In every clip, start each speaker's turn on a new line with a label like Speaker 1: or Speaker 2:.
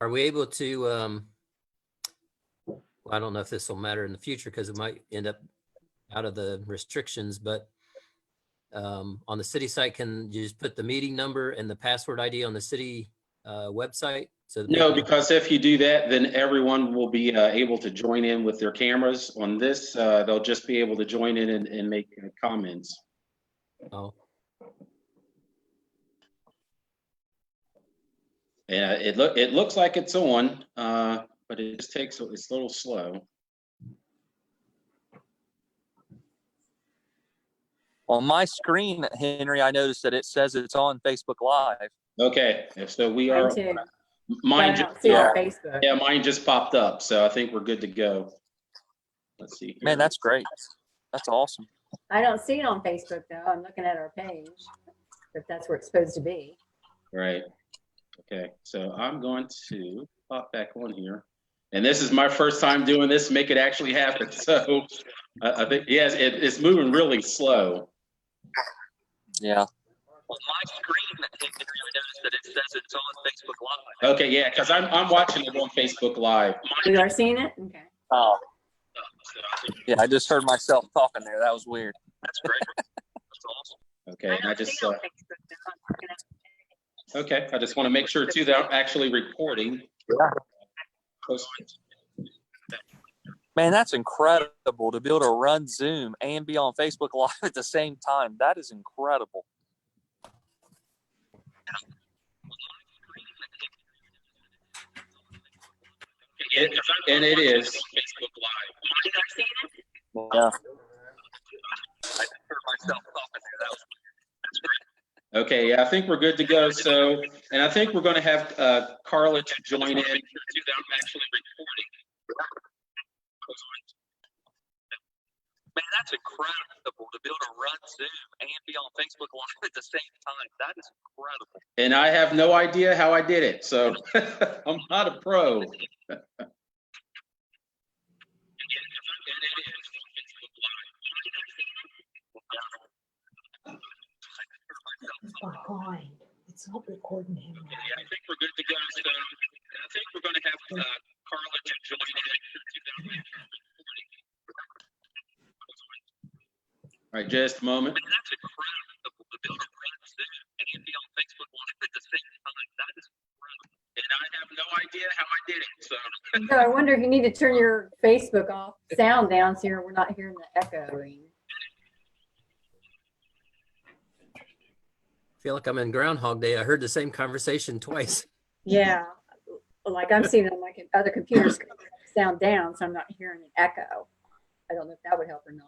Speaker 1: Are we able to, well, I don't know if this will matter in the future because it might end up out of the restrictions, but on the city site, can you just put the meeting number and the password ID on the city website? So that
Speaker 2: No, because if you do that, then everyone will be able to join in with their cameras. On this, they'll just be able to join in and make comments.
Speaker 1: Oh,
Speaker 2: Yeah, it looks like it's on, but it just takes, it's a little slow.
Speaker 3: On my screen, Henry, I noticed that it says it's on Facebook Live.
Speaker 2: Okay, so we are.
Speaker 4: Mine too.
Speaker 2: Mine
Speaker 4: I
Speaker 2: just,
Speaker 4: don't see it on Facebook.
Speaker 2: yeah, mine just popped up, so I think we're good to go. Let's see.
Speaker 3: Man, that's great. That's awesome.
Speaker 4: I don't see it on Facebook though. I'm looking at our page, if that's where it's supposed to be.
Speaker 2: Right. Okay, so I'm going to pop back on here. And this is my first time doing this, make it actually happen. So I think, yes, it's moving really slow.
Speaker 3: Yeah. On my screen, Henry, I noticed that it says it's on Facebook Live.
Speaker 2: Okay, yeah, because I'm watching it on Facebook Live.
Speaker 4: You are seeing it? Okay.
Speaker 3: Oh. Yeah, I just heard myself talking there. That was weird. That's great. That's awesome.
Speaker 2: Okay, and I just, okay, I just want to make sure too that I'm actually recording.
Speaker 3: Yeah. Man, that's incredible to be able to run Zoom and be on Facebook Live at the same time. That is incredible.
Speaker 2: And it is Facebook Live.
Speaker 3: Yeah. I heard myself talking there. That's great.
Speaker 2: Okay, yeah, I think we're good to go. So, and I think we're going to have Carla to join in. Actually recording.
Speaker 3: Man, that's incredible to be able to run Zoom and be on Facebook Live at the same time. That is incredible.
Speaker 2: And I have no idea how I did it, so I'm not a pro.
Speaker 5: It's behind. It's not recording him.
Speaker 2: Yeah, I think we're good to go. So, and I think we're going to have Carla to join in. All right, just a moment.
Speaker 3: That's incredible to be able to run Zoom and be on Facebook Live at the same time. That is incredible.
Speaker 2: And I have no idea how I did it. So,
Speaker 4: So I wonder if you need to turn your Facebook off, sound down, so we're not hearing the echoing.
Speaker 1: I feel like I'm in Groundhog Day. I heard the same conversation twice.
Speaker 4: Yeah, like I'm seeing on my other computers sound down, so I'm not hearing an echo. I don't know if that would help or not.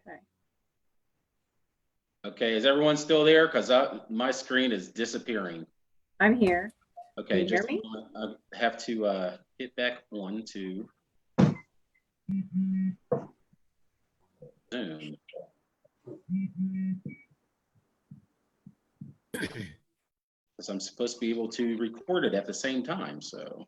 Speaker 4: Okay.
Speaker 2: okay, is everyone still there? Because my screen is disappearing.
Speaker 4: I'm here.
Speaker 2: Okay,
Speaker 4: Can you hear
Speaker 2: just
Speaker 4: me?
Speaker 2: I have to hit back 1, 2. Zoom. Because I'm supposed to be able to record it at the same time, so.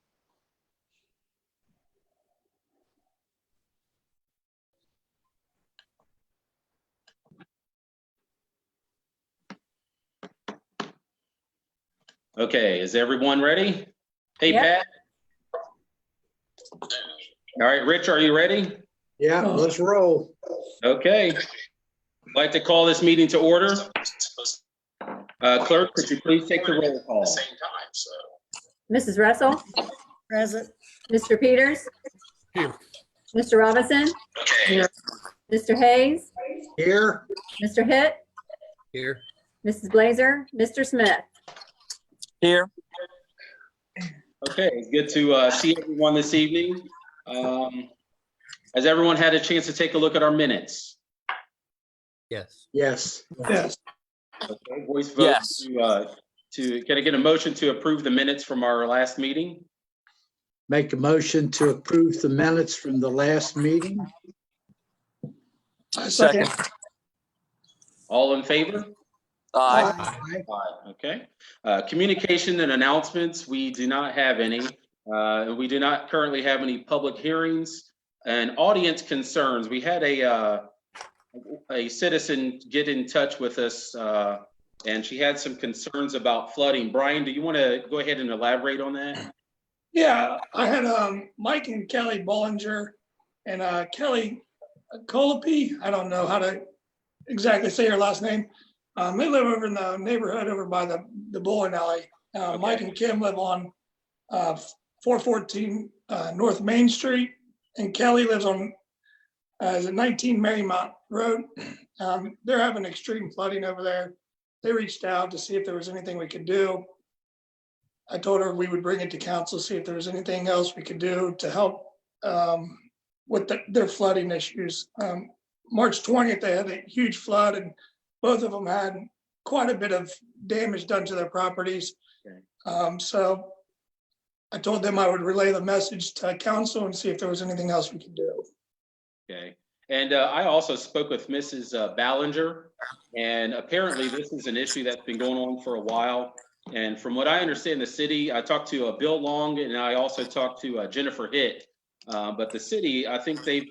Speaker 2: Okay, is everyone ready? Hey,
Speaker 4: Yep.
Speaker 2: Pat. All right, Rich, are you ready?
Speaker 6: Yeah, let's roll.
Speaker 2: Okay. I'd like to call this meeting to order. Clerk, could you please take the roll call?
Speaker 4: Mrs. Russell?
Speaker 5: Present.
Speaker 4: Mr. Peters?
Speaker 1: Here.
Speaker 4: Mr. Robinson? Here. Mr. Hayes?
Speaker 6: Here,
Speaker 4: Mr. Hitt?
Speaker 1: Here.
Speaker 4: Mrs. Blazer? Mr. Smith?
Speaker 3: Here.
Speaker 2: Okay, good to see everyone this evening. Has everyone had a chance to take a look at our minutes?
Speaker 1: Yes.
Speaker 6: yes.
Speaker 2: Okay, voice vote
Speaker 3: Yes.
Speaker 2: can I get a motion to approve the minutes from our last meeting?
Speaker 6: Make a motion to approve the minutes from the last meeting.
Speaker 3: Second.
Speaker 2: All in favor?
Speaker 3: Aye.
Speaker 6: Aye.
Speaker 2: Aye. Okay. Communication and announcements, we do not have any. We do not currently have any public hearings. an audience concerns. We had a citizen get in touch with us, and she had some concerns about flooding. Brian, do you want to go ahead and elaborate on that?
Speaker 7: Yeah, I had Mike and Kelly Bollinger and Kelly Colapi. I don't know how to exactly say her last name. They live over in the neighborhood over by the bowling alley. Mike and Kim live on 414 North Main Street, and Kelly lives on 19 Marymount Road. They're having extreme flooding over there. They reached out to see if there was anything we could do. I told her we would bring it to council, see if there was anything else we could do to help with their flooding issues. March 20th, they had a huge flood, and both of them had quite a bit of damage done to their properties.
Speaker 2: Okay.
Speaker 7: So I told them I would relay the message to council and see if there was anything else we could do.
Speaker 2: Okay. And I also spoke with Mrs. Ballinger, and apparently this is an issue that's been going on for a while. And from what I understand, the city, I talked to Bill Long, and I also talked to Jennifer Hitt. But the city, I think they've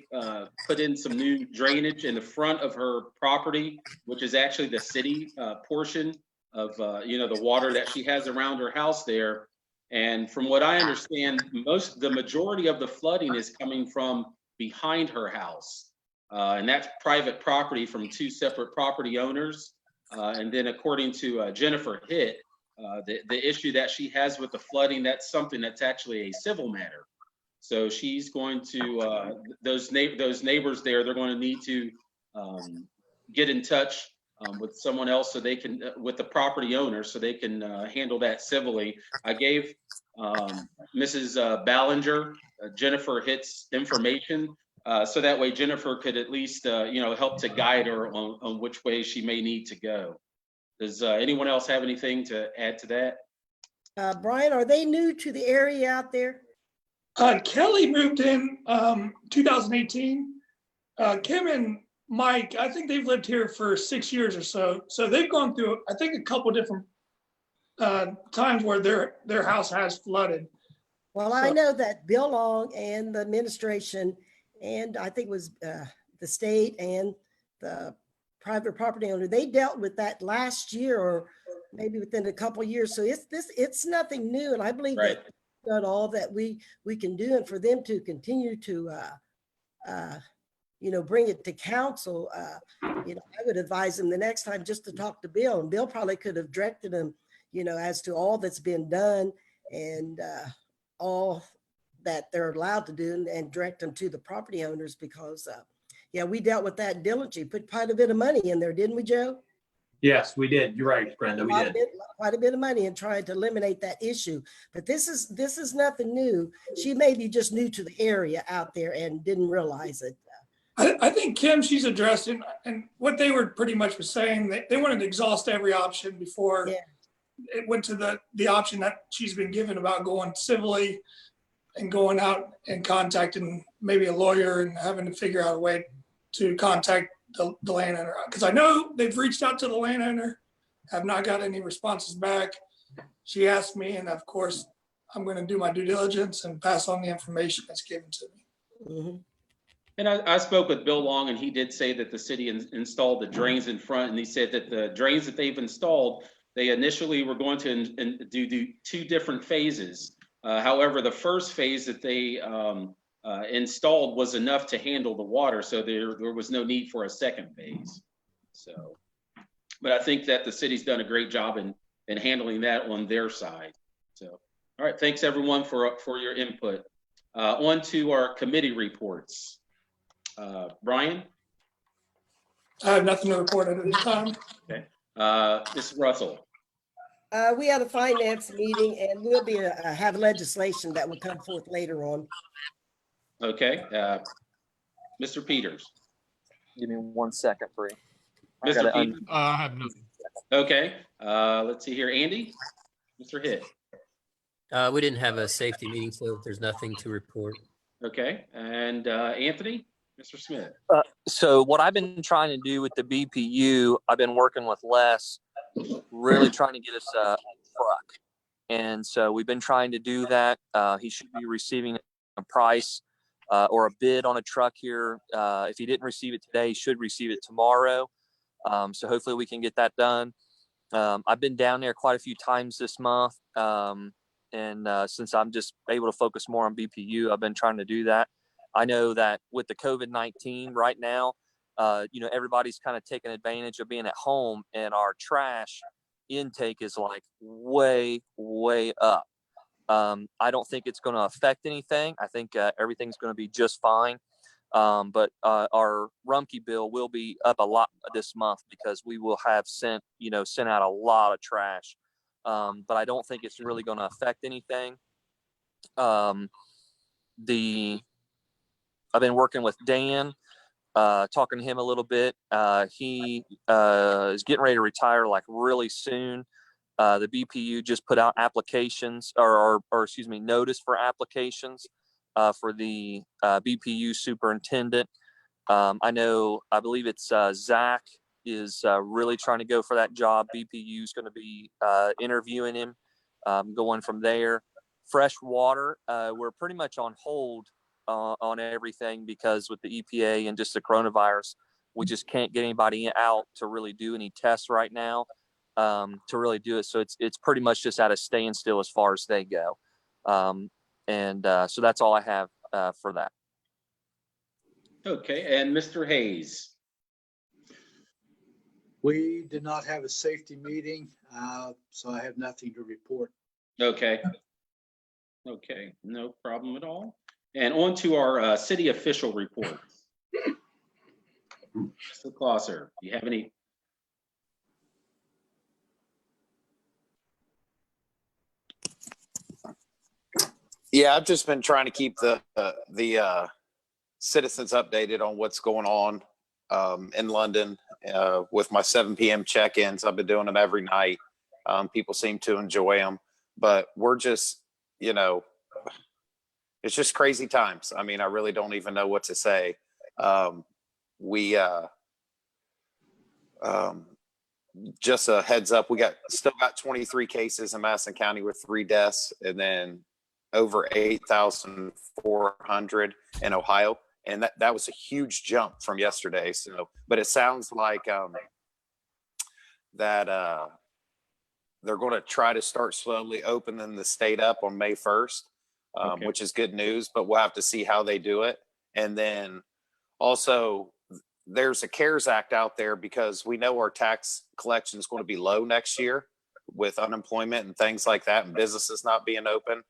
Speaker 2: put in some new drainage in the front of her property, which is actually the city portion of the water that she has around her house there. And from what I understand, the majority of the flooding is coming from behind her house. And that's private property from two separate property owners. And then according to Jennifer Hitt, the issue that she has with the flooding, that's something that's actually a civil matter. So she's going to, those neighbors there, they're going to need to get in touch with someone else so they can, with the property owner, so they can handle that civilly. I gave Mrs. Ballinger, Jennifer Hitt's information, so that way Jennifer could at least, help to guide her on which way she may need to go. Does anyone else have anything to add to that?
Speaker 5: Brian, are they new to the area out there?
Speaker 7: Kelly moved in 2018. Kim and Mike, I think they've lived here for 6 years or so. So they've gone through, I think, a couple different times where their house has flooded.
Speaker 5: Well, I know that Bill Long and the administration, and I think it was the state and the private property owner, they dealt with that last year or maybe within a couple of years. So it's nothing new. And I believe
Speaker 2: Right.
Speaker 5: that we've done all that we can do, and for them to continue to bring it to council, I would advise them the next time just to talk to Bill, and Bill probably could have directed them, as to all that's been done and all that they're allowed to do, and direct them to the property owners, because we dealt with that diligently, put quite a bit of money in there, didn't we, Joe?
Speaker 8: Yes, we did. You're right, Brenda, we did.
Speaker 5: Quite a bit of money in trying to eliminate that issue. But this is nothing new. She may be just new to the area out there and didn't realize it.
Speaker 7: I think Kim, she's addressing, and what they were pretty much was saying, they wanted to exhaust every option before it went to the option that she's been given about going civilly and going out and contacting maybe a lawyer and having to figure out a way to contact the landowner. Because I know they've reached out to the landowner, have not got any responses back. She asked me, and of course, I'm going to do my due diligence and pass on the information that's given to me.
Speaker 5: Mm-hmm.
Speaker 2: And I spoke with Bill Long, and he did say that the city installed the drains in front, and he said that the drains that they've installed, they initially were going to do two different phases. However, the first phase that they installed was enough to handle the water, so there was no need for a second phase. So, but I think that the city's done a great job in handling that on their side. So, all right, thanks everyone for your input. On to our committee reports. Brian?
Speaker 7: I have nothing to report at this time.
Speaker 2: Okay. Ms. Russell?
Speaker 5: We had a finance meeting, and we'll be have legislation that will come forth later on.
Speaker 2: Okay. Mr. Peters?
Speaker 3: Give me 1 second, Bree.
Speaker 2: Mr. Peters?
Speaker 9: I have nothing.
Speaker 2: Okay. Let's see here. Andy? Mr. Hitt?
Speaker 1: We didn't have a safety meeting, so there's nothing to report.
Speaker 2: Okay. And Anthony? Mr. Smith?
Speaker 3: So what I've been trying to do with the BPU, I've been working with Les, really trying to get us a truck. And so we've been trying to do that. He should be receiving a price or a bid on a truck here. If he didn't receive it today, he should receive it tomorrow. So hopefully we can get that done. I've been down there quite a few times this month. And since I'm just able to focus more on BPU, I've been trying to do that. I know that with the COVID-19 right now, everybody's kind of taking advantage of being at home, and our trash intake is like way, way up. I don't think it's going to affect anything. I think everything's going to be just fine. But our Rumpke bill will be up a lot this month because we will have sent out a lot of trash. But I don't think it's really going to affect anything. I've been working with Dan, talking to him a little bit. He is getting ready to retire like really soon. The BPU just put out applications or notice for applications for the BPU superintendent. I believe it's Zach is really trying to go for that job. BPU is going to be interviewing him, going from there. Fresh water, we're pretty much on hold on everything because with the EPA and just the coronavirus, we just can't get anybody out to really do any tests right now to really do it. So it's pretty much just at a standstill as far as they go. So that's all I have for that.
Speaker 2: Okay, and Mr. Hayes.
Speaker 6: We did not have a safety meeting, so I have nothing to report.
Speaker 2: Okay. Okay, no problem at all. And on to our city official reports. Mr. Clauser, do you have any?
Speaker 9: Yeah, I've just been trying to keep the citizens updated on what's going on in London with my 7 p.m. check-ins. I've been doing them every night. People seem to enjoy them, but we're just, it's just crazy times. I mean, I really don't even know what to say. Just a heads up, we still got 23 cases in Madison County with 3 deaths, and then over 8,400 in Ohio. And that was a huge jump from yesterday. So, but it sounds like that they're going to try to start slowly opening the state up on May 1st,
Speaker 2: Okay.
Speaker 9: which is good news, but we'll have to see how they do it. And then also there's a CARES Act out there because we know our tax collection is going to be low next year with unemployment and things like that and businesses not being open.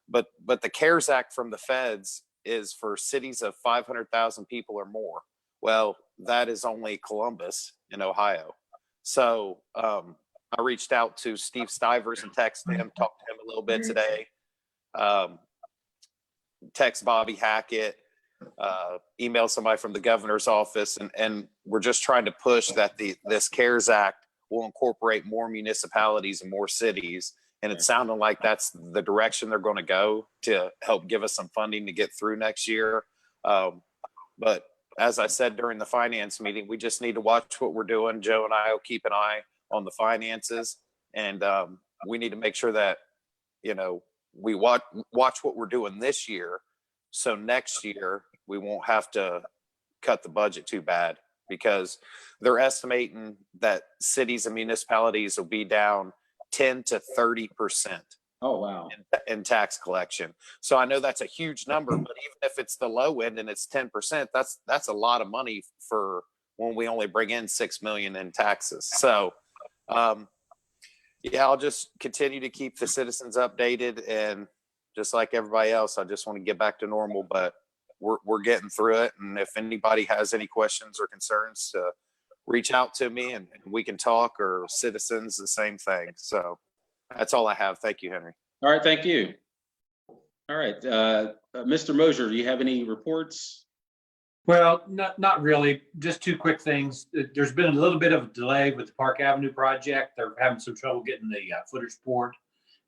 Speaker 9: But the CARES Act from the feds is for cities of 500,000 people or more. Well, that is only Columbus in Ohio. So I reached out to Steve Stivers and texted him, talked to him a little bit today. Text Bobby Hackett, email somebody from the governor's office, and we're just trying to push that this CARES Act will incorporate more municipalities and more cities. And it's sounding like that's the direction they're going to go to help give us some funding to get through next year. But as I said during the finance meeting, we just need to watch what we're doing. Joe and I will keep an eye on the finances, and we need to make sure that, we watch what we're doing this year. So next year we won't have to cut the budget too bad, because they're estimating that cities and municipalities will be down 10 to 30%.
Speaker 2: Oh, wow.
Speaker 9: In tax collection. So I know that's a huge number, but even if it's the low end and it's 10%, that's a lot of money for when we only bring in $6 million in taxes. So I'll just continue to keep the citizens updated, and just like everybody else, I just want to get back to normal, but we're getting through it. And if anybody has any questions or concerns, reach out to me and we can talk, or citizens, the same thing. So that's all I have. Thank you, Henry.
Speaker 2: All right, thank you. All right, Mr. Mosier, do you have any reports?
Speaker 8: Well, not really. Just 2 quick things. There's been a little bit of a delay with the Park Avenue project. They're having some trouble getting the footage poured.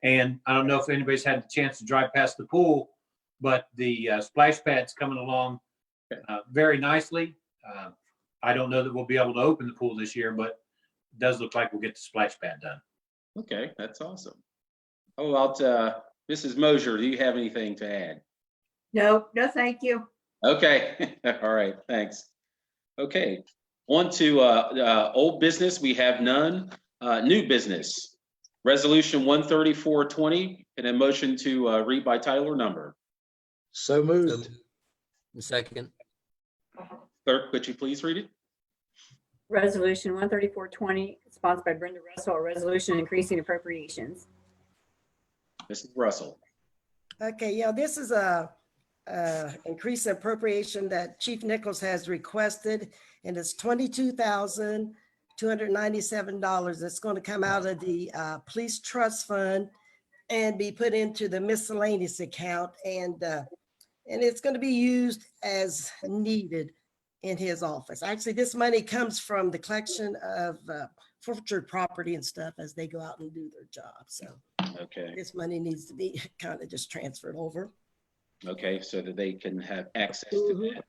Speaker 8: And I don't know if anybody's had the chance to drive past the pool, but the splash pad's coming along very nicely. I don't know that we'll be able to open the pool this year, but it does look like we'll get the splash pad done.
Speaker 2: Okay, that's awesome. How about Mrs. Mosier, do you have anything to add?
Speaker 10: No, thank you.
Speaker 2: Okay, all right, thanks. Okay, on to old business, we have none. New business, resolution 13420, and a motion to read by title or number.
Speaker 6: So moved.
Speaker 1: Second.
Speaker 2: Clerk, could you please read it?
Speaker 4: Resolution 13420, sponsored by Brenda Russell, a resolution increasing appropriations.
Speaker 2: Mrs. Russell.
Speaker 5: Okay, yeah, this is a increase in appropriation that Chief Nichols has requested, and it's $22,297. It's going to come out of the Police Trust Fund and be put into the miscellaneous account, and it's going to be used as needed in his office. Actually, this money comes from the collection of forfeiture property and stuff as they go out and do their job. So
Speaker 2: Okay,
Speaker 5: this money needs to be kind of just transferred over.
Speaker 2: okay, so that they can have access to that.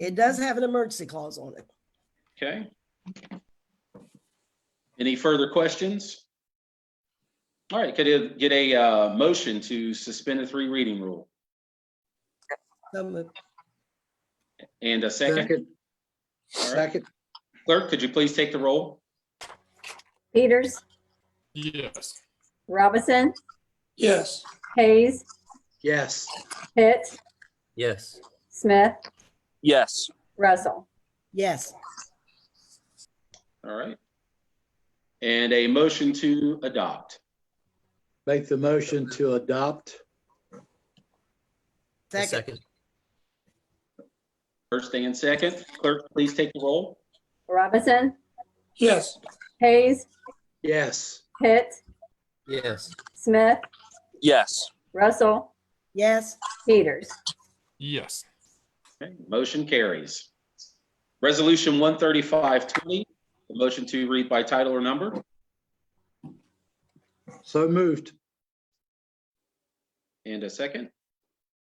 Speaker 5: It does have an emergency clause on it.
Speaker 2: Okay. Any further questions? All right, could I get a motion to suspend the 3 reading rule?
Speaker 5: So moved.
Speaker 2: And a second?
Speaker 6: Second.
Speaker 2: All right.
Speaker 6: Second.
Speaker 2: Clerk, could you please take the roll?
Speaker 4: Peters,
Speaker 10: Yes.
Speaker 4: Robinson,
Speaker 7: Yes.
Speaker 4: Hayes,
Speaker 6: Yes.
Speaker 4: Pitt,
Speaker 1: Yes.
Speaker 4: Smith,
Speaker 3: Yes.
Speaker 4: Russell.
Speaker 5: Yes.
Speaker 2: All right. And a motion to adopt.
Speaker 6: Make the motion to adopt.
Speaker 1: A
Speaker 5: Second.
Speaker 2: First and second. Clerk, please take the roll.
Speaker 4: Robinson,
Speaker 7: Yes.
Speaker 4: Hayes,
Speaker 6: Yes.
Speaker 4: Pitt,
Speaker 1: Yes.
Speaker 4: Smith,
Speaker 3: Yes.
Speaker 4: Russell,
Speaker 5: Yes.
Speaker 4: Peters.
Speaker 10: Yes.
Speaker 2: Okay, motion carries. Resolution 13520, the motion to read by title or number.
Speaker 6: So moved.
Speaker 2: And a second.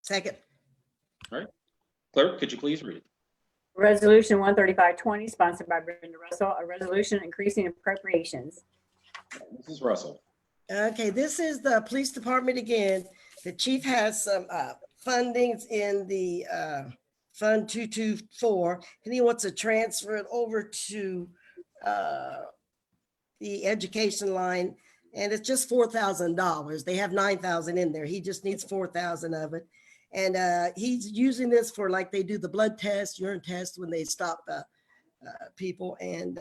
Speaker 5: Second.
Speaker 2: Clerk, could you please read it?
Speaker 4: Resolution 13520, sponsored by Brenda Russell, a resolution increasing appropriations.
Speaker 2: Mrs. Russell.
Speaker 5: Okay, this is the police department again. The chief has some fundings in the Fund 224, and he wants to transfer it over to the education line, and it's just $4,000. They have $9,000 in there. He just needs $4,000 of it. And he's using this for, like, they do the blood test, urine test when they stop people. And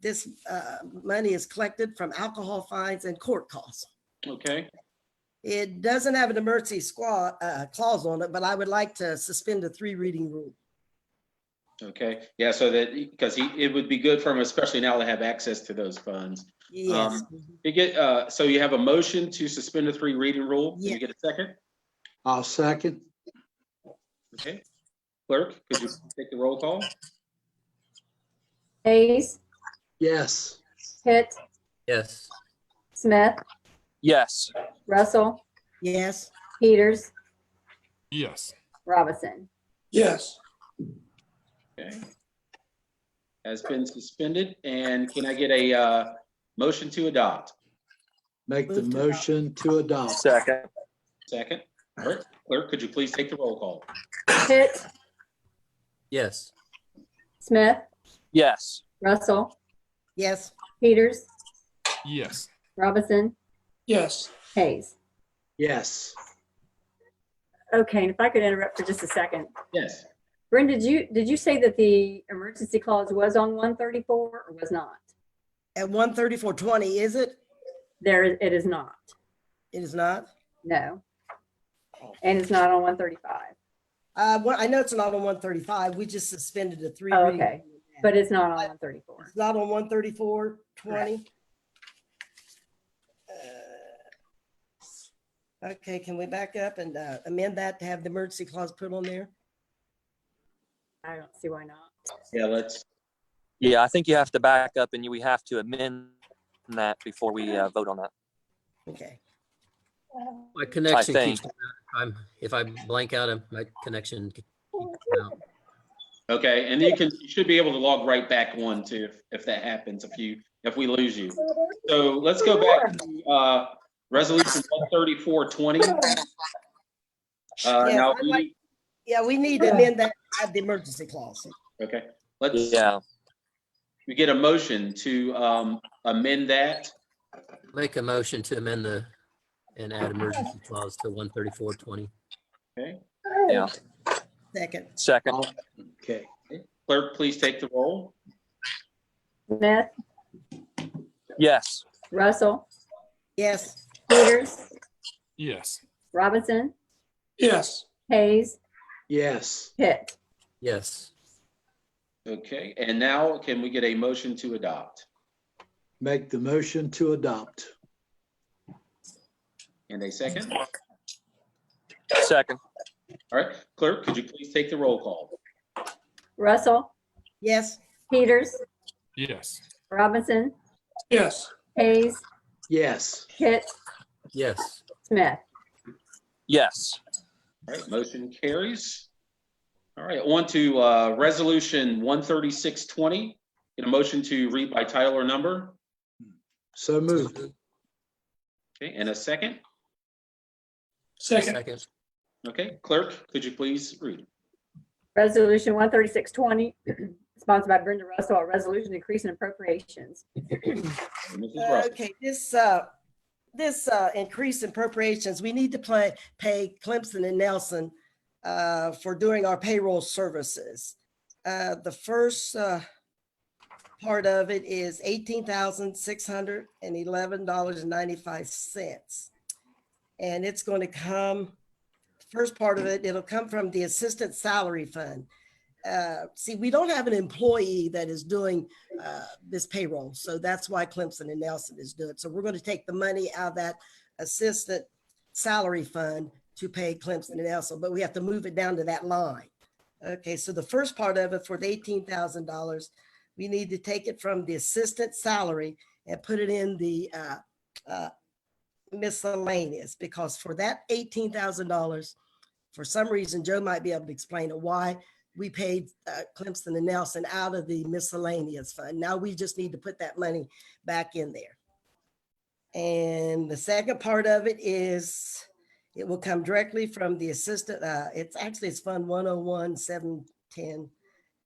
Speaker 5: this money is collected from alcohol fines and court costs.
Speaker 2: Okay,
Speaker 5: It doesn't have an emergency clause on it, but I would like to suspend the 3 reading rule.
Speaker 2: okay. Yeah, so that, because it would be good for him, especially now to have access to those funds.
Speaker 5: Yes.
Speaker 2: You get, so you have a motion to suspend the 3 reading rule. Can
Speaker 5: Yeah.
Speaker 2: you get a second?
Speaker 6: I'll second.
Speaker 2: Okay. Clerk, could you take the roll call?
Speaker 4: Hayes,
Speaker 6: Yes.
Speaker 4: Pitt,
Speaker 1: Yes.
Speaker 4: Smith,
Speaker 3: Yes.
Speaker 4: Russell,
Speaker 5: Yes.
Speaker 4: Peters,
Speaker 10: Yes.
Speaker 4: Robinson.
Speaker 7: Yes.
Speaker 2: Okay. Has been suspended. And can I get a motion to adopt?
Speaker 6: Make the motion to adopt.
Speaker 3: Second.
Speaker 2: Second. All right. Clerk, could you please take the roll call?
Speaker 4: Pitt,
Speaker 1: Yes.
Speaker 4: Smith,
Speaker 3: Yes.
Speaker 4: Russell,
Speaker 5: Yes.
Speaker 4: Peters,
Speaker 10: Yes.
Speaker 4: Robinson,
Speaker 7: Yes.
Speaker 4: Hayes.
Speaker 6: Yes.
Speaker 4: Okay, and if I could interrupt for just a second.
Speaker 2: Yes.
Speaker 4: Brenda, did you say that the emergency clause was on 134 or was not?
Speaker 5: At 134.20, is it?
Speaker 4: It is not.
Speaker 5: It is not?
Speaker 4: No. And it's not on 135.
Speaker 5: Well, I know it's not on 135. We just suspended the 3
Speaker 4: Oh,
Speaker 5: reading.
Speaker 4: okay. But it's not on 134.
Speaker 5: It's not on 134.20. Okay, can we back up and amend that to have the emergency clause put on there?
Speaker 4: I don't see why not.
Speaker 2: Yeah, let's,
Speaker 3: Yeah, I think you have to back up and we have to amend that before we vote on that.
Speaker 5: Okay.
Speaker 1: My connection
Speaker 3: think.
Speaker 1: keeps, if I blank out, my connection keeps out.
Speaker 2: okay. And you should be able to log right back on too, if that happens, if we lose you. So let's go back to resolution 13420.
Speaker 5: Yes,
Speaker 2: Now,
Speaker 5: I'd like- Yeah, we need to amend that, add the emergency clause.
Speaker 2: Okay, let's,
Speaker 3: Yeah.
Speaker 2: we get a motion to amend that.
Speaker 1: Make a motion to amend and add emergency clause to 134.20.
Speaker 2: Okay,
Speaker 3: Yeah.
Speaker 5: Second,
Speaker 3: Second.
Speaker 6: Okay,
Speaker 2: clerk, please take the roll.
Speaker 4: Smith,
Speaker 3: Yes.
Speaker 4: Russell,
Speaker 5: yes,
Speaker 4: Peters,
Speaker 10: Yes.
Speaker 4: Robinson,
Speaker 7: Yes.
Speaker 4: Hayes,
Speaker 6: yes,
Speaker 4: Pitt.
Speaker 1: Yes.
Speaker 2: Okay, and now can we get a motion to adopt?
Speaker 6: make the motion to adopt.
Speaker 2: And a second?
Speaker 3: Second.
Speaker 2: All right, clerk, could you please take the roll call?
Speaker 4: Russell,
Speaker 5: yes,
Speaker 4: Peters,
Speaker 10: Yes.
Speaker 4: Robinson,
Speaker 7: Yes.
Speaker 4: Hayes,
Speaker 6: Yes,
Speaker 4: Pitt,
Speaker 1: Yes.
Speaker 4: Smith.
Speaker 3: Yes.
Speaker 2: All right, motion carries. All right, on to resolution 13620. Get a motion to read by title or number.
Speaker 6: so moved.
Speaker 2: Okay, and a second.
Speaker 7: Second.
Speaker 2: Okay, clerk, could you please read?
Speaker 4: Resolution 13620, sponsored by Brenda Russell, a resolution increasing appropriations.
Speaker 2: Mrs. Russell.
Speaker 5: okay, this increase in appropriations, we need to pay Clemson and Nelson for doing our payroll services. The first part of it is $18,611.95. And it's going to come, first part of it, it'll come from the assistant salary fund. See, we don't have an employee that is doing this payroll. So that's why Clemson and Nelson is doing it. So we're going to take the money out of that assistant salary fund to pay Clemson and Nelson, but we have to move it down to that line. Okay, so the first part of it for the $18,000, we need to take it from the assistant salary and put it in the miscellaneous, because for that $18,000, for some reason, Joe might be able to explain it, why we paid Clemson and Nelson out of the miscellaneous fund. Now we just need to put that money back in there. And the second part of it is, it will come directly from the assistant. It's Fund 101-710,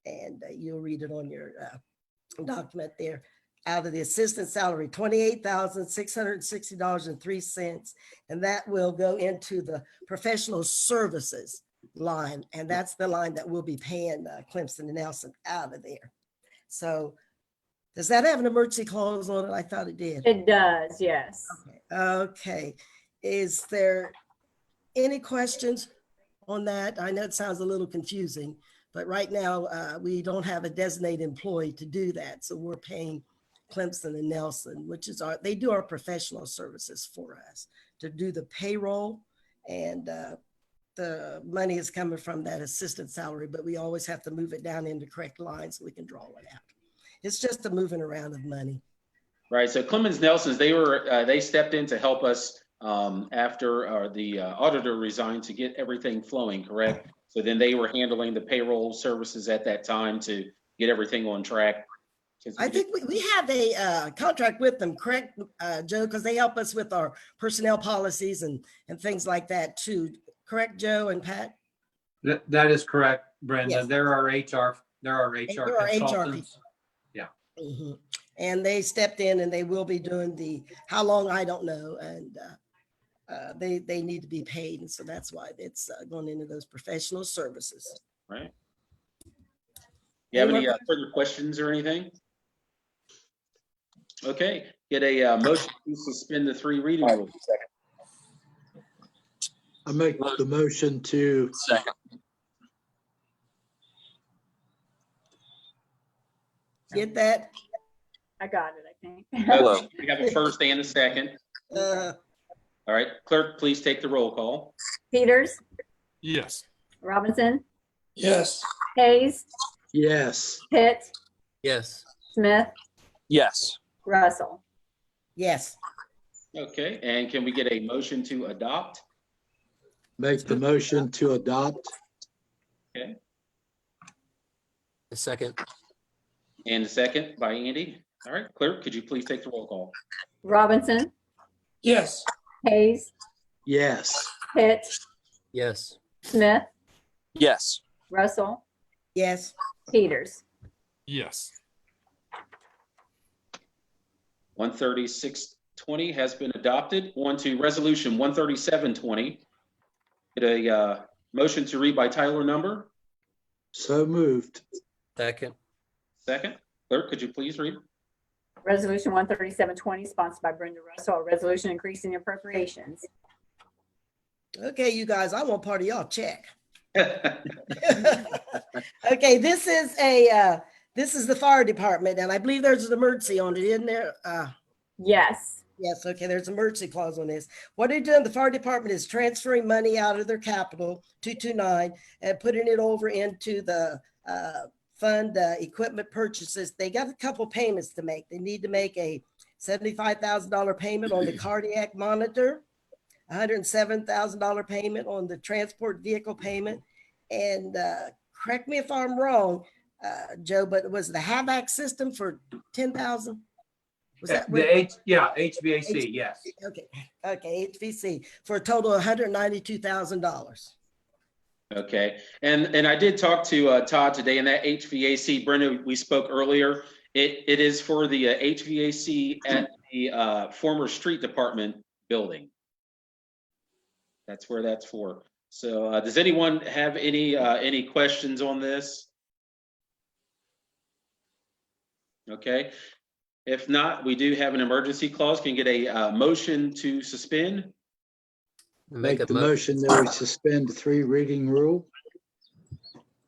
Speaker 5: and you'll read it on your document there. Out of the assistant salary, $28,660.03, and that will go into the professional services line, and that's the line that we'll be paying Clemson and Nelson out of there. So does that have an emergency clause on it? I thought it did.
Speaker 4: It does, yes.
Speaker 5: Okay. Is there any questions on that? I know it sounds a little confusing, but right now we don't have a designated employee to do that. So we're paying Clemson and Nelson, which is they do our professional services for us to do the payroll, and the money is coming from that assistant salary, but we always have to move it down into correct lines so we can draw it out. It's just the moving around of money.
Speaker 2: Right, so Clemens Nelson's, they stepped in to help us after the auditor resigned to get everything flowing, correct? So then they were handling the payroll services at that time to get everything on track.
Speaker 5: I think we have a contract with them, correct, Joe? Because they help us with our personnel policies and things like that too. Correct, Joe and Pat?
Speaker 8: That is correct, Brenda.
Speaker 5: Yes.
Speaker 8: There are HR consultants. Yeah.
Speaker 5: Mm-hmm. And they stepped in, and they will be doing how long, I don't know. And they need to be paid. And so that's why it's going into those professional services.
Speaker 2: Right. You have any further questions or anything? Okay, get a motion to suspend the 3 reading rule.
Speaker 6: I make the motion to,
Speaker 3: Second.
Speaker 5: Get that?
Speaker 4: I got it, I think.
Speaker 3: Hello.
Speaker 2: We have a first and a second. All right, clerk, please take the roll call.
Speaker 4: Peters,
Speaker 10: Yes.
Speaker 4: Robinson,
Speaker 7: Yes.
Speaker 4: Hayes,
Speaker 6: yes,
Speaker 4: Pitt,
Speaker 1: Yes.
Speaker 4: Smith,
Speaker 3: Yes.
Speaker 4: Russell.
Speaker 5: Yes.
Speaker 2: Okay, and can we get a motion to adopt?
Speaker 6: make the motion to adopt.
Speaker 2: Okay,
Speaker 1: A second.
Speaker 2: and a second by Andy. All right, clerk, could you please take the roll call?
Speaker 4: Robinson,
Speaker 7: Yes.
Speaker 4: Hayes,
Speaker 6: Yes,
Speaker 4: Pitt,
Speaker 1: Yes.
Speaker 4: Smith,
Speaker 3: Yes.
Speaker 4: Russell,
Speaker 5: Yes.
Speaker 4: Peters.
Speaker 10: Yes.
Speaker 2: 13620 has been adopted. On to resolution 13720. Get a motion to read by title or number.
Speaker 6: So moved.
Speaker 1: Second.
Speaker 2: Second. Clerk, could you please read?
Speaker 4: Resolution 13720, sponsored by Brenda Russell, a resolution increasing appropriations.
Speaker 5: Okay, you guys, I want part of y'all check. Okay, this is the fire department, and I believe there's an emergency on it, isn't there?
Speaker 4: Yes.
Speaker 5: Yes, okay, there's an emergency clause on this. What they're doing, the fire department is transferring money out of their capital 229 and putting it over into the fund equipment purchases. They got a couple payments to make. They need to make a $75,000 payment on the cardiac monitor, $107,000 payment on the transport vehicle payment. And correct me if I'm wrong, Joe, but was the HVAC system for 10,000? Was that
Speaker 8: HVAC, yes.
Speaker 5: Okay, HVC for a total of $192,000.
Speaker 2: Okay, and I did talk to Todd today, and that HVAC, Brenda, we spoke earlier. It is for the HVAC at the former street department building. That's where that's for. So does anyone have any questions on this? Okay, if not, we do have an emergency clause. Can you get a motion to suspend?
Speaker 6: Make the motion that we suspend the 3 reading rule.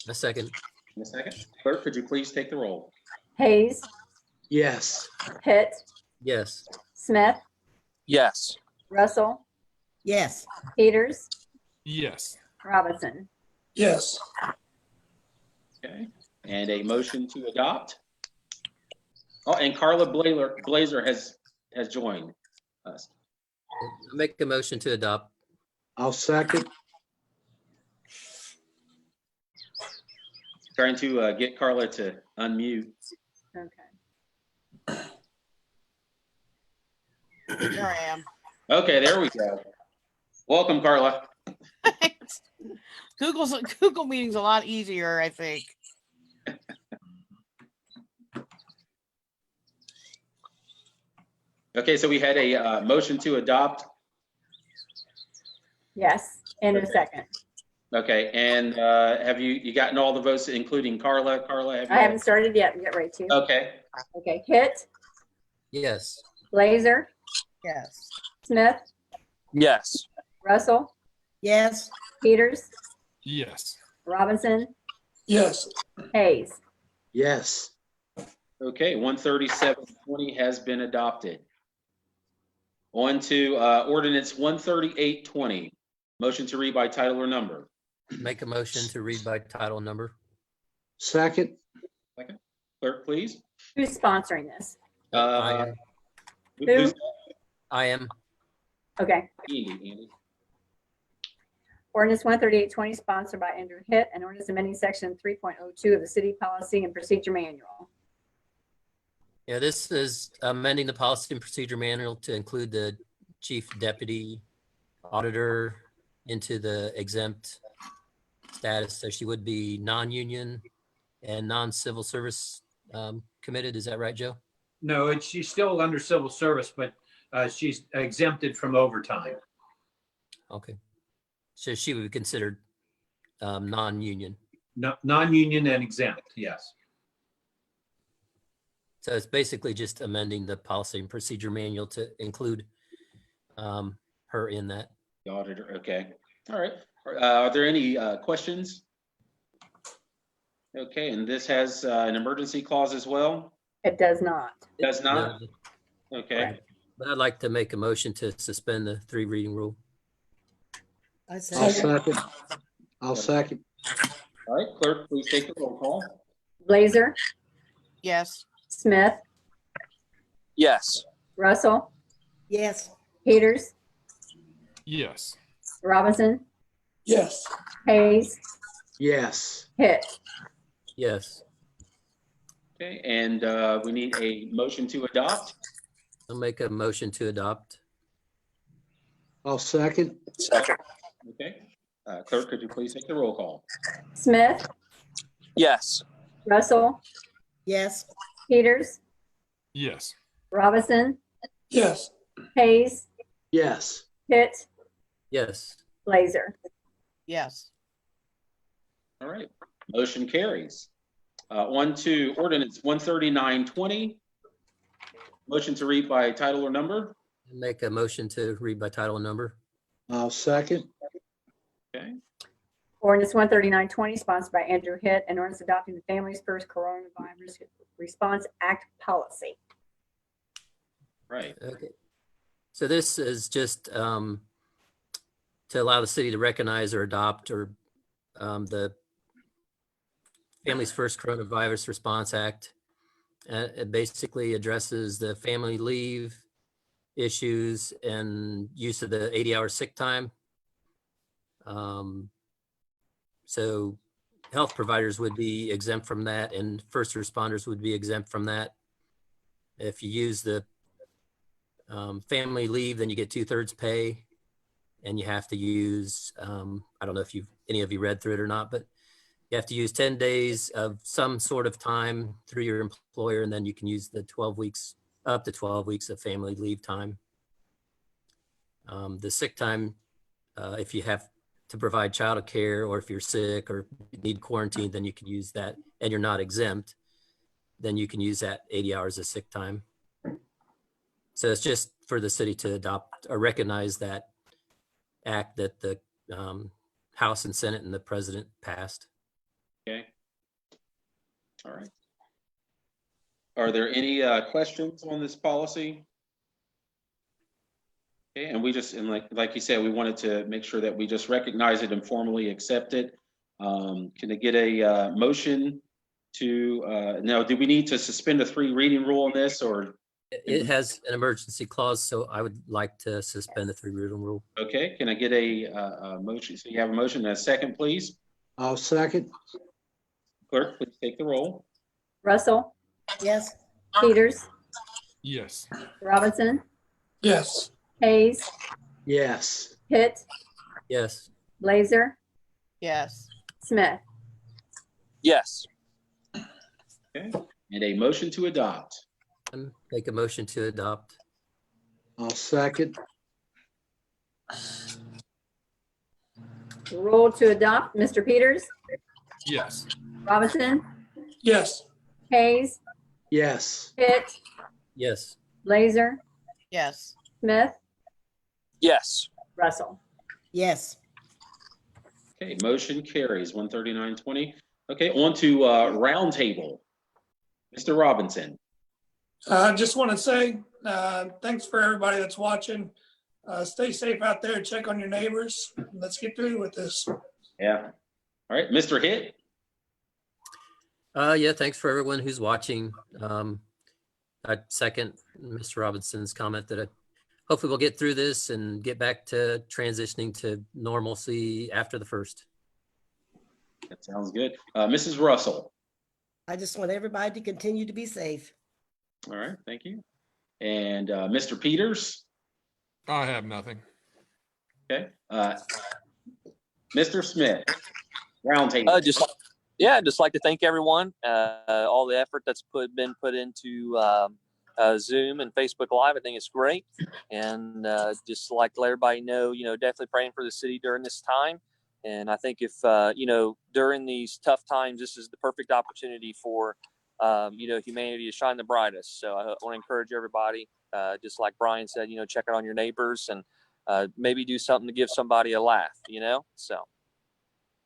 Speaker 1: A second.
Speaker 2: In a second. Clerk, could you please take the roll?
Speaker 4: Hayes,
Speaker 6: Yes.
Speaker 4: Pitt,
Speaker 1: Yes.
Speaker 4: Smith,
Speaker 3: Yes.
Speaker 4: Russell,
Speaker 5: Yes.
Speaker 4: Peters,
Speaker 10: Yes.
Speaker 4: Robinson.
Speaker 7: Yes.
Speaker 2: Okay, and a motion to adopt. Oh, and Carla Blazer has joined us.
Speaker 1: I make a motion to adopt.
Speaker 6: I'll second.
Speaker 2: Trying to get Carla to unmute.
Speaker 4: Okay.
Speaker 11: There I am.
Speaker 2: Okay, there we go. Welcome, Carla.
Speaker 11: Google meeting's a lot easier, I think.
Speaker 2: Okay, so we had a motion to adopt.
Speaker 4: Yes, in a second.
Speaker 2: Okay, and have you gotten all the votes, including Carla? Carla, have you?
Speaker 4: I haven't started yet. Get ready to.
Speaker 2: Okay,
Speaker 4: Okay, Pitt,
Speaker 1: Yes.
Speaker 4: Blazer,
Speaker 11: Yes.
Speaker 4: Smith,
Speaker 3: Yes.
Speaker 4: Russell,
Speaker 5: Yes.
Speaker 4: Peters,
Speaker 10: Yes.
Speaker 4: Robinson,
Speaker 7: Yes.
Speaker 4: Hayes.
Speaker 6: Yes.
Speaker 2: okay, 13720 has been adopted. On to ordinance 13820. Motion to read by title or number.
Speaker 1: Make a motion to read by title and number.
Speaker 6: Second.
Speaker 2: Clerk, please.
Speaker 4: Who's sponsoring this?
Speaker 1: I
Speaker 2: Who's
Speaker 1: am.
Speaker 4: Okay.
Speaker 2: Andy?
Speaker 4: Ordinance 13820, sponsored by Andrew Hitt, and ordinance amending section 3.02 of the city policy and procedure manual.
Speaker 1: Yeah, this is amending the policy and procedure manual to include the chief deputy auditor into the exempt status. So she would be non-union and non-civil service committed. Is that right, Joe?
Speaker 8: No, she's still under civil service, but she's exempted from overtime.
Speaker 1: Okay. So she would be considered non-union.
Speaker 8: Non-union and exempt, yes.
Speaker 1: So it's basically just amending the policy and procedure manual to include her in that.
Speaker 2: The auditor, okay. All right. Are there any questions? Okay, and this has an emergency clause as well?
Speaker 4: It does not.
Speaker 2: Does not?
Speaker 1: No,
Speaker 2: Okay.
Speaker 1: but I'd like to make a motion to suspend the 3 reading rule.
Speaker 5: I
Speaker 6: I'll
Speaker 5: second.
Speaker 6: second. I'll second.
Speaker 2: All right, clerk, please take the roll call.
Speaker 4: Blazer,
Speaker 11: Yes.
Speaker 4: Smith,
Speaker 3: Yes.
Speaker 4: Russell,
Speaker 5: Yes.
Speaker 4: Peters,
Speaker 10: Yes.
Speaker 4: Robinson,
Speaker 7: Yes.
Speaker 4: Hayes,
Speaker 6: Yes.
Speaker 4: Hitt.
Speaker 1: Yes.
Speaker 2: Okay, and we need a motion to adopt.
Speaker 1: I'll make a motion to adopt.
Speaker 6: I'll second.
Speaker 3: Second.
Speaker 2: Okay, Clerk, could you please take the roll call?
Speaker 4: Smith,
Speaker 3: Yes.
Speaker 4: Russell,
Speaker 5: Yes,
Speaker 4: Peters,
Speaker 10: Yes.
Speaker 4: Robinson,
Speaker 7: Yes.
Speaker 4: Hayes,
Speaker 6: yes,
Speaker 4: Pitt,
Speaker 1: Yes.
Speaker 4: Blazer.
Speaker 11: Yes.
Speaker 2: All right, motion carries. On to ordinance 13920. Motion to read by title or number.
Speaker 1: Make a motion to read by title and number.
Speaker 6: I'll second.
Speaker 2: Okay,
Speaker 4: Ordinance 13920, sponsored by Andrew Hitt, an ordinance adopting the Families First Coronavirus Response Act policy.
Speaker 2: right.
Speaker 1: Okay. So this is just to allow the city to recognize or adopt or the Families First Coronavirus Response Act. It basically addresses the family leave issues and use of the 80-hour sick time. So health providers would be exempt from that and first responders would be exempt from that. If you use the family leave, then you get 2/3 pay and you have to use, I don't know if any of you read through it or not, but you have to use 10 days of some sort of time through your employer, and then you can use the 12 weeks, up to 12 weeks of family leave time. The sick time, if you have to provide childcare or if you're sick or need quarantine, then you can use that and you're not exempt, then you can use that 80 hours of sick time. So it's just for the city to adopt or recognize that act that the House and Senate and the president passed.
Speaker 2: Okay. All right. Are there any questions on this policy? Okay, and we just, and like you said, we wanted to make sure that we just recognize it and formally accept it. Can I get a motion to, now, do we need to suspend a 3 reading rule on this, or?
Speaker 1: It has an emergency clause, so I would like to suspend the 3 reading rule.
Speaker 2: Okay, can I get a motion? So you have a motion and a second, please.
Speaker 6: I'll second.
Speaker 2: Clerk, please take the roll.
Speaker 4: Russell,
Speaker 5: yes,
Speaker 4: Peters,
Speaker 10: Yes.
Speaker 4: Robinson,
Speaker 7: Yes.
Speaker 4: Hayes,
Speaker 6: Yes,
Speaker 4: Pitt,
Speaker 1: Yes.
Speaker 4: Blazer,
Speaker 11: Yes.
Speaker 4: Smith.
Speaker 3: Yes.
Speaker 2: Okay, and a motion to adopt.
Speaker 1: Make a motion to adopt.
Speaker 6: I'll second.
Speaker 4: Rule to adopt, Mr. Peters,
Speaker 10: Yes.
Speaker 4: Robinson,
Speaker 7: Yes.
Speaker 4: Hayes,
Speaker 6: Yes,
Speaker 4: Pitt,
Speaker 1: Yes.
Speaker 4: Blazer,
Speaker 11: Yes.
Speaker 4: Smith,
Speaker 3: Yes.
Speaker 4: Russell.
Speaker 5: yes.
Speaker 2: Okay, motion carries 13920. Okay, on to roundtable. Mr. Robinson.
Speaker 7: I just want to say, thanks for everybody that's watching. Stay safe out there. Check on your neighbors. Let's get through with this.
Speaker 2: Yeah. All right, Mr. Hitt.
Speaker 1: Yeah, thanks for everyone who's watching. I second Mr. Robinson's comment that hopefully we'll get through this and get back to transitioning to normalcy after the 1st.
Speaker 2: That sounds good. Mrs. Russell.
Speaker 5: I just want everybody to continue to be safe.
Speaker 2: All right, thank you. And Mr. Peters.
Speaker 10: I have nothing.
Speaker 2: Okay. Mr. Smith. Roundtable.
Speaker 3: Just like to thank everyone, all the effort that's been put into Zoom and Facebook Live. I think it's great, and just like to let everybody know, definitely praying for the city during this time. And I think if during these tough times, this is the perfect opportunity for humanity to shine the brightest. So I want to encourage everybody, just like Brian said, check out on your neighbors and maybe do something to give somebody a laugh. So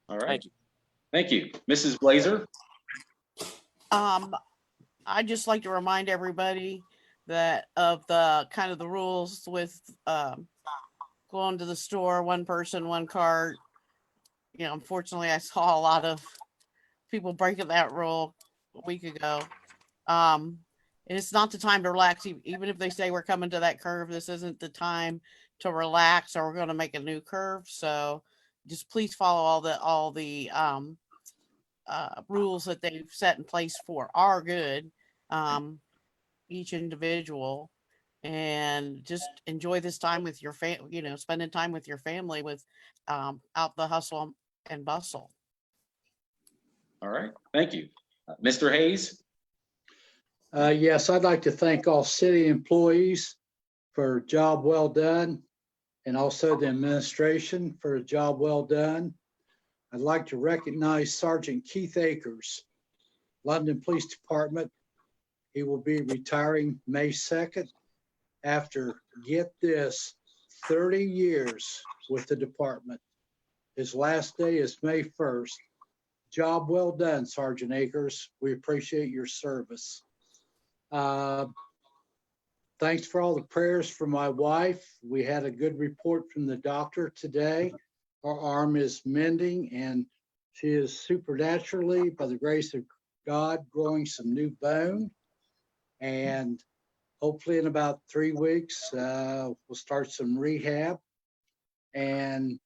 Speaker 2: All right.
Speaker 3: thank you.
Speaker 2: Thank you. Mrs. Blazer.
Speaker 11: I'd just like to remind everybody that of the kind of the rules with going to the store, one person, one cart. Unfortunately, I saw a lot of people breaking that rule a week ago. And it's not the time to relax. Even if they say we're coming to that curve, this isn't the time to relax, or we're going to make a new curve. So just please follow all the rules that they've set in place for our good, each individual. and just enjoy this time with your spending time with your family with out the hustle and bustle.
Speaker 2: All right, thank you. Mr. Hayes?
Speaker 6: Yes, I'd like to thank all city employees for a job well done, and also the administration for a job well done. I'd like to recognize Sergeant Keith Akers, London Police Department. He will be retiring May 2nd after, get this, 30 years with the department. His last day is May 1st. Job well done, Sergeant Akers. We appreciate your service. Thanks for all the prayers for my wife. We had a good report from the doctor today. Her arm is mending and she is supernaturally, by the grace of God, growing some new bone. And hopefully in about 3 weeks, we'll start some rehab. And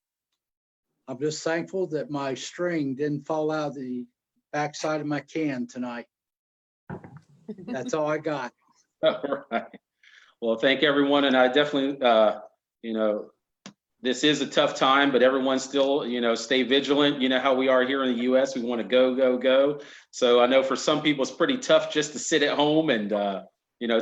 Speaker 6: I'm just thankful that my string didn't fall out of the backside of my can tonight. That's all I got.
Speaker 2: All right. Well, thank everyone. And I definitely, this is a tough time, but everyone still, stay vigilant. You know how we are here in the US. We want to go, go, go. So I know for some people, it's pretty tough just to sit at home and,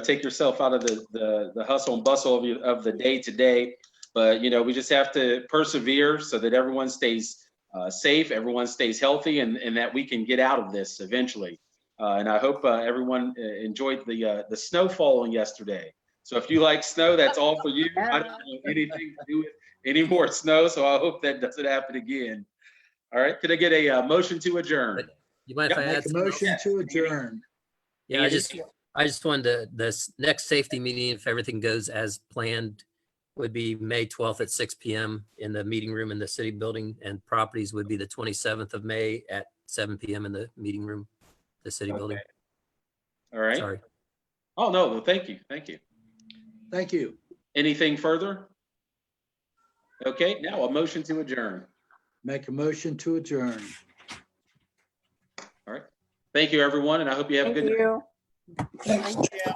Speaker 2: take yourself out of the hustle and bustle of the day to day. But, we just have to persevere so that everyone stays safe, everyone stays healthy, and that we can get out of this eventually. And I hope everyone enjoyed the snow falling yesterday. So if you like snow, that's all for you. I don't want anything to do with any more snow, so I hope that doesn't happen again. All right, could I get a motion to adjourn?
Speaker 1: You mind if I add
Speaker 6: Make a
Speaker 1: something?
Speaker 6: motion to adjourn.
Speaker 1: Yeah, I just wanted to, this next safety meeting, if everything goes as planned, would be May 12th at 6 p.m. in the meeting room in the city building, and properties would be the 27th of May at 7 p.m. in the meeting room, the city building.
Speaker 2: All right.
Speaker 1: Sorry.
Speaker 2: Oh, no, well, thank you. Thank you.
Speaker 6: Thank you.
Speaker 2: Anything further? Okay, now a motion to adjourn.
Speaker 6: Make a motion to adjourn.
Speaker 2: All right. Thank you, everyone, and I hope you have a
Speaker 4: Thank
Speaker 2: good night.
Speaker 4: you.
Speaker 7: Thanks.
Speaker 11: Thank you.